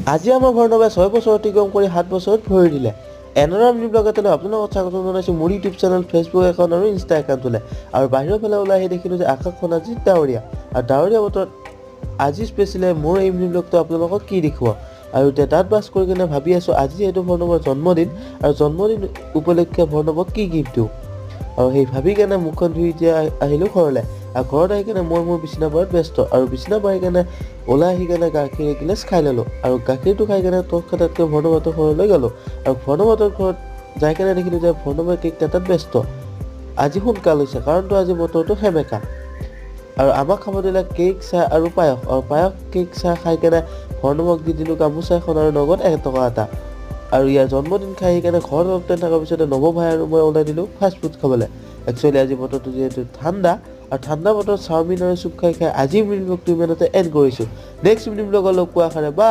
আজি আমাৰ ভৰ্ণৱে 6 বছৰ অতিক্ৰম কৰি 7 বছৰত ভৰি দিলে। এনেদৰে মিনি ব্লগ এটালৈ আপোনালোকক স্বাগতম জনাইছোঁ মোৰ ইউটিউব চেনেল, ফেচবুক একাউণ্ট আৰু ইনষ্টা একাউণ্টলৈ। আৰু বাহিৰৰ ফালে ওলাই আহি দেখিলোঁ যে আকাশখন আজি ডাৱৰীয়া। আৰু ডাৱৰীয়া বতৰত আজি স্পেচিয়েলি মোৰ এই মিনি ব্লগটো আপোনালোকক কি দেখুৱাম। আৰু এতিয়া দাঁত ব্ৰাছ কৰি কিনে ভাবি আছোঁ আজি যিহেতু ভৰ্ণৱৰ জন্মদিন, আৰু জন্মদিন উপলক্ষে ভৰ্ণৱক কি গিফ্ট দিওঁ। আৰু সেই ভাবি কেনে মুখখন ধুই এতিয়া আহিলোঁ ঘৰলৈ। আৰু ঘৰত আহি কেনে মই মোৰ বিচনা পৰাত ব্যস্ত, আৰু বিচনা পাৰি কেনে ওলাই আহি কেনে গাখীৰ এগিলাচ খাই ল'লোঁ। আৰু গাখীৰটো খাই কেনে তৎক্ষণাতকৈ ভৰ্ণৱহঁতৰ ঘৰলৈ গ'লোঁ। আৰু ভৰ্ণৱহঁতৰ ঘৰত যাই কেনে দেখিলোঁ যে ভৰ্ণৱে কেক কাটাত ব্যস্ত। আজি সোনকাল হৈছে কাৰণতো আজি বতৰটো সেমেকা। আৰু আমাক খাব দিলে কেক, চাহ আৰু পায়স। আৰু পায়স, কেক, চাহ খাই কেনে ভৰ্ণৱক দি দিলোঁ গামোচা এখন আৰু নগদ 1 টকা এটা। আৰু ইয়াৰ জন্মদিন খাই আহি কেনে ঘৰত অলপ টাইম থকাৰ পিছতে নৱ ভাই আৰু মই ওলাই দিলোঁ ফাষ্ট ফুড খাবলৈ। একচুৱেলি আজি বতৰটো যিহেতু ঠাণ্ডা, আৰু ঠাণ্ডা বতৰত চাওমিন আৰু চুপ খাই আজি মিনি ব্লগটো ইমানতে এণ্ড কৰিছোঁ। নেক্সট মিনি ব্লগত লগ পোৱা আশাৰে বাই।